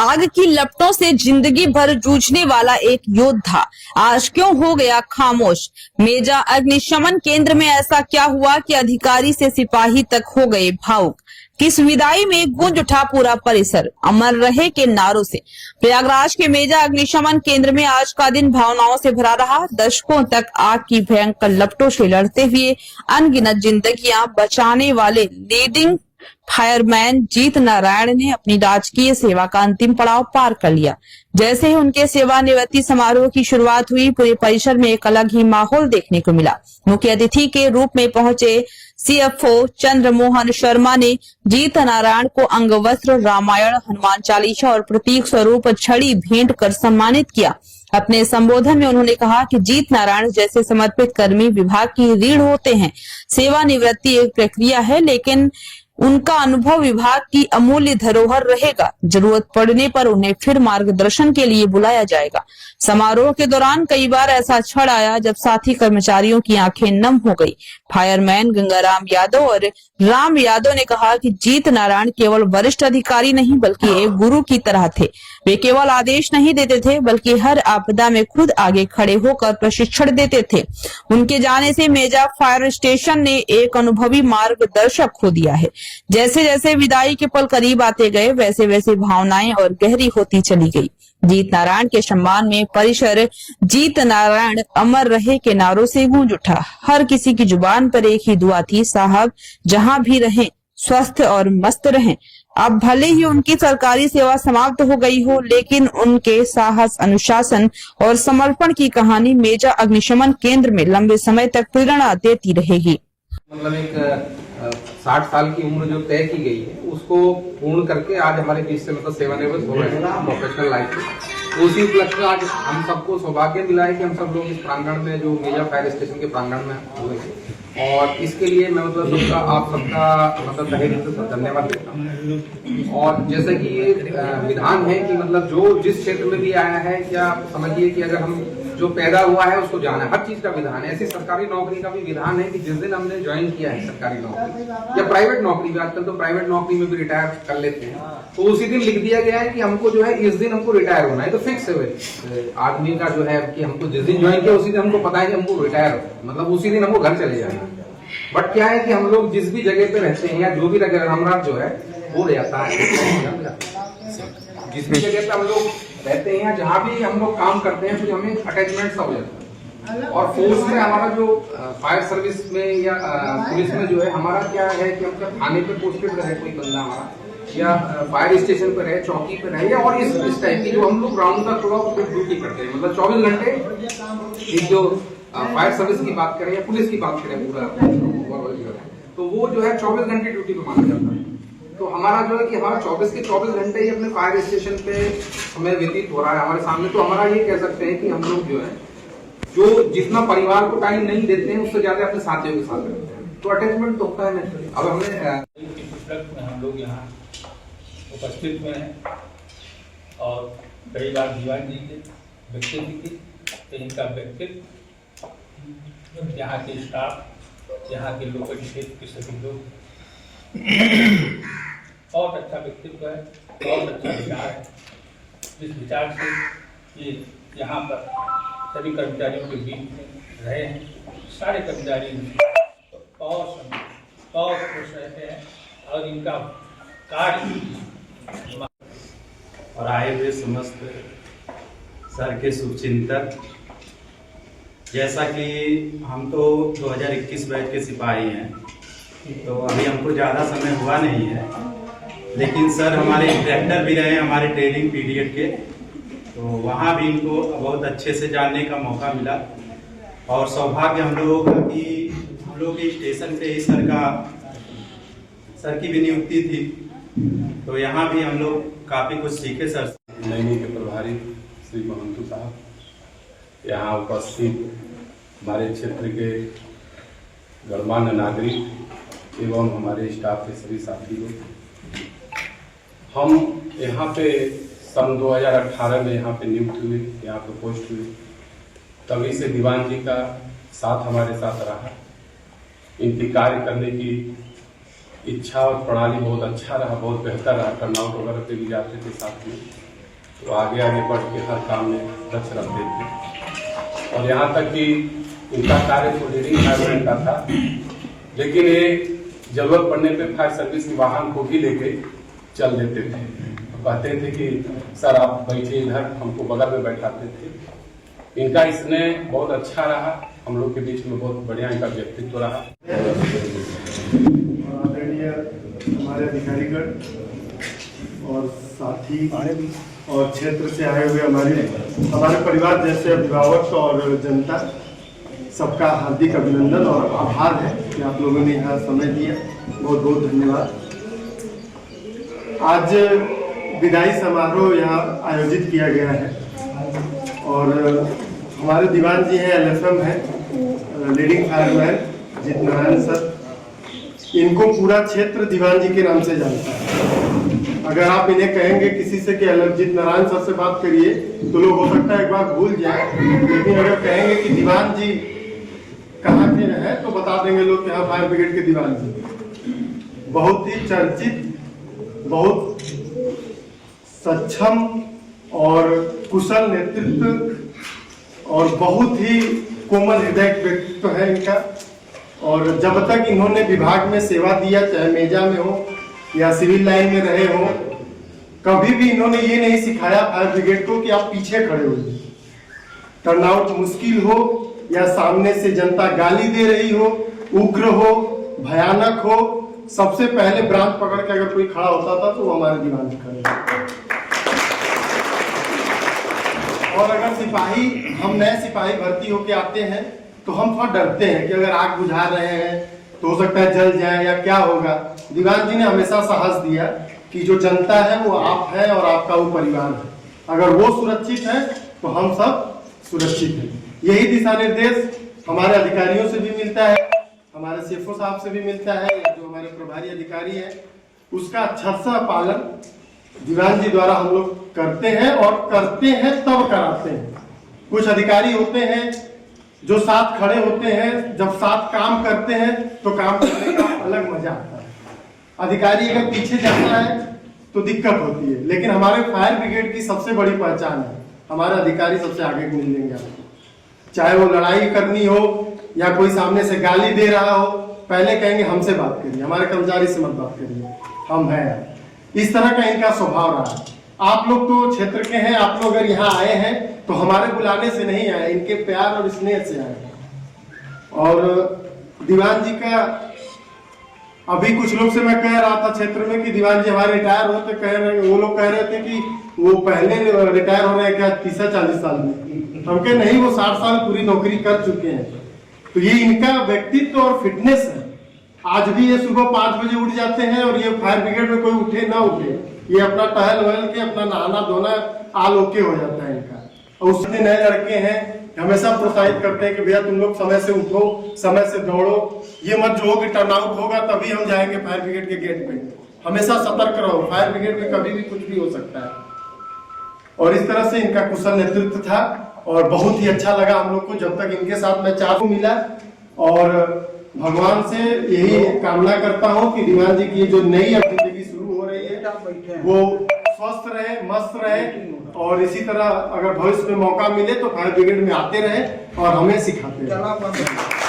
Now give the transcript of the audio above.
आग की लपटों से जिंदगी भर जूझने वाला एक योद्धा आज क्यों हो गया खामोश। मेजा अग्निशमन केंद्र में ऐसा क्या हुआ कि अधिकारी से सिपाही तक हो गए भावुक। किस विदाई में गूंज उठा पूरा परिसर अमर रहे के नारों से। प्रयागराज के मेजा अग्निशमन केंद्र में आज का दिन भावनाओं से भरा रहा। दशकों तक आग की भयंकर लपटों से लड़ते हुए अनगिनत जिंदगियां बचाने वाले लीडिंग फायरमैन जीत नारायण ने अपनी राजकीय सेवा का अंतिम पड़ाव पार कर लिया। जैसे ही उनके सेवानिवृत्ति समारोह की शुरुआत हुई, पूरे परिसर में एक अलग ही माहौल देखने को मिला। मुख्य अतिथि के रूप में पहुंचे सीएफओ चंद्रमोहन शर्मा ने जीत नारायण को अंगवस्त्र, रामायण, हनुमान चालीसा और प्रतीक स्वरूप छड़ी भेंट कर सम्मानित किया। अपने संबोधन में उन्होंने कहा कि जीत नारायण जैसे समर्पित कर्मी विभाग की रीढ़ होते हैं। सेवानिवृत्ति एक प्रक्रिया है, लेकिन उनका अनुभव विभाग की अमूल्य धरोहर रहेगा। जरूरत पड़ने पर उन्हें फिर मार्गदर्शन के लिए बुलाया जाएगा। समारोह के दौरान कई बार ऐसा क्षण आया जब साथी कर्मचारियों की आंखें नम हो गई। फायरमैन गंगाराम यादव और राम यादव ने कहा कि जीत नारायण केवल वरिष्ठ अधिकारी नहीं बल्कि एक गुरु की तरह थे। वे केवल आदेश नहीं देते थे बल्कि हर आपदा में खुद आगे खड़े होकर प्रशिक्षण देते थे। उनके जाने से मेजा फायर स्टेशन ने एक अनुभवी मार्गदर्शक खो दिया है। जैसे जैसे विदाई के पल करीब आते गए, वैसे वैसे भावनाएं और गहरी होती चली गई। जीत नारायण के सम्मान में परिसर जीत नारायण अमर रहे के नारों से गूंज उठा। हर किसी की जुबान पर एक ही दुआ थी, साहब जहां भी रहें स्वस्थ और मस्त रहें। अब भले ही उनकी सरकारी सेवा समाप्त हो गई हो, लेकिन उनके साहस, अनुशासन और समर्पण की कहानी मेजा अग्निशमन केंद्र में लंबे समय तक प्रेरणा देती रहेगी। मतलब एक 60 साल की उम्र जो तय की गई है उसको पूर्ण करके आज हमारे बीच से मतलब सेवानिवृत्त हो रहे हैं प्रोफेशनल लाइफ में। उसी उपलक्ष्य में आज हम सबको सौभाग्य मिला है कि हम सब लोग इस प्रांगण में जो मेजा फायर स्टेशन के प्रांगण में हुए हैं, और इसके लिए मैं मतलब सबका आप सबका मतलब तहे दिल से धन्यवाद देता हूँ। और जैसे कि ये विधान है कि मतलब जो जिस क्षेत्र में भी आया है, क्या समझिए कि अगर हम जो पैदा हुआ है उसको जाना है, हर चीज का विधान है। ऐसी सरकारी नौकरी का भी विधान है कि जिस दिन हमने ज्वाइन किया है सरकारी नौकरी या प्राइवेट नौकरी भी, आजकल तो प्राइवेट नौकरी में भी रिटायर कर लेते हैं, तो उसी दिन लिख दिया गया है कि हमको जो है इस दिन हमको रिटायर होना है। तो फिक्स है आदमी का जो है कि हमको जिस दिन ज्वाइन किया उसी दिन हमको पता है कि हमको रिटायर हो, मतलब उसी दिन हमको घर चले जाना है। बट क्या है कि हम लोग जिस भी जगह पे रहते हैं या जो भी जगह हमारा जो है वो रहता है, जिस भी जगह पे हम लोग रहते हैं, जहाँ भी हम लोग काम करते हैं, तो हमें अटैचमेंट सा हो जाता है। और फोर्स में हमारा जो फायर सर्विस में या पुलिस में जो है हमारा क्या है कि हम थाने पे पोस्टेड रहे कोई बंदा हमारा, या फायर स्टेशन पे रहे, चौकी पे रहे, या और इस टाइप की जो हम लोग राउंड द क्लॉक ड्यूटी करते हैं, मतलब 24 घंटे। एक जो फायर सर्विस की बात करें या पुलिस की बात करें पूरा, तो वो जो है 24 घंटे ड्यूटी पे माना जाता है। तो हमारा जो है कि हमारा 24 के 24 घंटे ही अपने फायर स्टेशन पे समय व्यतीत हो रहा है हमारे सामने। तो हमारा ये कह सकते हैं कि हम लोग जो है जो जितना परिवार को टाइम नहीं देते हैं उससे ज्यादा अपने साथियों के साथ रहते हैं, तो अटैचमेंट तो होता है नेचुरली। अब हमने हम लोग यहाँ उपस्थित हुए हैं और कई बार दीवान जी के व्यक्तित्व की, इनका व्यक्तित्व, यहाँ के स्टाफ, यहाँ के लोकल क्षेत्र के सभी लोग, बहुत अच्छा व्यक्तित्व है, बहुत अच्छा विचार है। जिस विचार से ये यहाँ पर सभी कर्मचारियों के बीच में रहे हैं, सारे कर्मचारी बहुत खुश रहते हैं और इनका कार्य और आए हुए समस्त सर के शुभचिंतक, जैसा कि हम तो 2021 बैच के सिपाही हैं, तो अभी हमको ज़्यादा समय हुआ नहीं है, लेकिन सर हमारे इंस्ट्रक्टर भी रहे हमारे ट्रेनिंग पीरियड के, तो वहाँ भी इनको बहुत अच्छे से जानने का मौका मिला। और सौभाग्य हम लोगों का कि हम लोग के स्टेशन पे ही सर की भी नियुक्ति थी, तो यहाँ भी हम लोग काफ़ी कुछ सीखे सर। नैनी के प्रभारी श्री महंतु साहब, यहाँ उपस्थित हमारे क्षेत्र के गणमान्य नागरिक एवं हमारे स्टाफ के सभी साथी लोग, हम यहाँ पे सन 2018 में यहाँ पे नियुक्त हुए, यहाँ पे पोस्ट हुए, तभी से दीवान जी का साथ हमारे साथ रहा। इनकी कार्य करने की इच्छा और प्रणाली बहुत अच्छा रहा, बहुत बेहतर रहा। टर्नआउट वगैरह पे भी जाते थे साथ में, तो आगे आगे बढ़ के हर काम में दक्ष रहते थे। और यहाँ तक कि इनका कार्य तो लीडिंग फायरमैन का था, लेकिन ये जरूरत पड़ने पे फायर सर्विस के वाहन को भी लेके चल देते थे। कहते थे कि सर आप बैठिए इधर, हमको बगल में बैठाते थे। इनका इसमें बहुत अच्छा रहा, हम लोग के बीच में बहुत बढ़िया इनका व्यक्तित्व रहा। आदरणीय हमारे अधिकारीगण और साथी और क्षेत्र से आए हुए हमारे परिवार जैसे अभिभावक और जनता, सबका हार्दिक अभिनंदन और आभार है कि आप लोगों ने यहाँ समय दिया। बहुत बहुत धन्यवाद। आज विदाई समारोह यहाँ आयोजित किया गया है और हमारे दीवान जी हैं, LFM है, लीडिंग फायरमैन जीत नारायण सर। इनको पूरा क्षेत्र दीवान जी के नाम से जानता है। अगर आप इन्हें कहेंगे किसी से कि जीत नारायण सर से बात करिए तो लोग हो सकता है एक बार भूल जाए, लेकिन अगर कहेंगे कि दीवान जी कहाँ के हैं तो बता देंगे लोग कि हाँ फायर ब्रिगेड के दीवान जी। बहुत ही चर्चित, बहुत सक्षम और कुशल नेतृत्व और बहुत ही कोमल हृदय व्यक्तित्व है इनका। और जब तक इन्होंने विभाग में सेवा दिया, चाहे मेजा में हो या सिविल लाइन में रहे हो, कभी भी इन्होंने ये नहीं सिखाया फायर ब्रिगेड को कि आप पीछे खड़े हो। टर्नआउट मुश्किल हो या सामने से जनता गाली दे रही हो, उग्र हो, भयानक हो, सबसे पहले ब्रांच पकड़ के अगर कोई खड़ा होता था तो वो हमारे दीवान जी खड़े होते। और अगर सिपाही, हम नए सिपाही भर्ती होके आते हैं तो हम थोड़ा डरते हैं कि अगर आग बुझा रहे हैं तो हो सकता है जल जाए या क्या होगा। दीवान जी ने हमेशा साहस दिया कि जो जनता है वो आप है और आपका वो परिवार है, अगर वो सुरक्षित है तो हम सब सुरक्षित हैं। यही दिशा निर्देश हमारे अधिकारियों से भी मिलता है, हमारे CFO साहब से भी मिलता है, या जो हमारे प्रभारी अधिकारी है उसका अच्छा पालन दीवान जी द्वारा हम लोग करते हैं और करते हैं तब कराते हैं। कुछ अधिकारी होते हैं जो साथ खड़े होते हैं, जब साथ काम करते हैं तो काम करने का अलग मजा आता है। अधिकारी अगर पीछे जाता है तो दिक्कत होती है, लेकिन हमारे फायर ब्रिगेड की सबसे बड़ी पहचान है हमारे अधिकारी सबसे आगे मिल लेंगे आपको। चाहे वो लड़ाई करनी हो या कोई सामने से गाली दे रहा हो, पहले कहेंगे हमसे बात करिए, हमारे कर्मचारी से मत बात करिए, हम हैं। इस तरह का इनका स्वभाव रहा है। आप लोग तो क्षेत्र के हैं, आप लोग अगर यहाँ आए हैं तो हमारे बुलाने से नहीं आए, इनके प्यार और स्नेह से आए हैं। और दीवान जी का अभी कुछ लोग से मैं कह रहा था क्षेत्र में कि दीवान जी हमारे रिटायर होते, वो लोग कह रहे थे कि वो पहले रिटायर हो रहे हैं क्या 30-40 साल में। हम कहे नहीं, वो 60 साल पूरी नौकरी कर चुके हैं। तो ये इनका व्यक्तित्व और फिटनेस है। आज भी ये सुबह 5 बजे उठ जाते हैं और ये फायर ब्रिगेड में कोई उठे ना उठे, ये अपना टहल वहल के अपना नहाना धोना आल ओके हो जाता है इनका। और उससे नए लड़के हैं, हमेशा प्रोत्साहित करते हैं कि भैया तुम लोग समय से उठो, समय से दौड़ो, ये मत जो हो कि टर्नआउट होगा तभी हम जाएंगे फायर ब्रिगेड के गेट पे। हमेशा सतर्क रहो, फायर ब्रिगेड में कभी भी कुछ भी हो सकता है। और इस तरह से इनका कुशल नेतृत्व था और बहुत ही अच्छा लगा हम लोग को जब तक इनके साथ मैं चाकू मिला। और भगवान से यही कामना करता हूँ कि दीवान जी की जो नई अब जिंदगी शुरू हो रही है वो स्वस्थ रहे, मस्त रहे, और इसी तरह अगर भविष्य में मौका मिले तो फायर ब्रिगेड में आते रहे और हमें सिखाते रहे।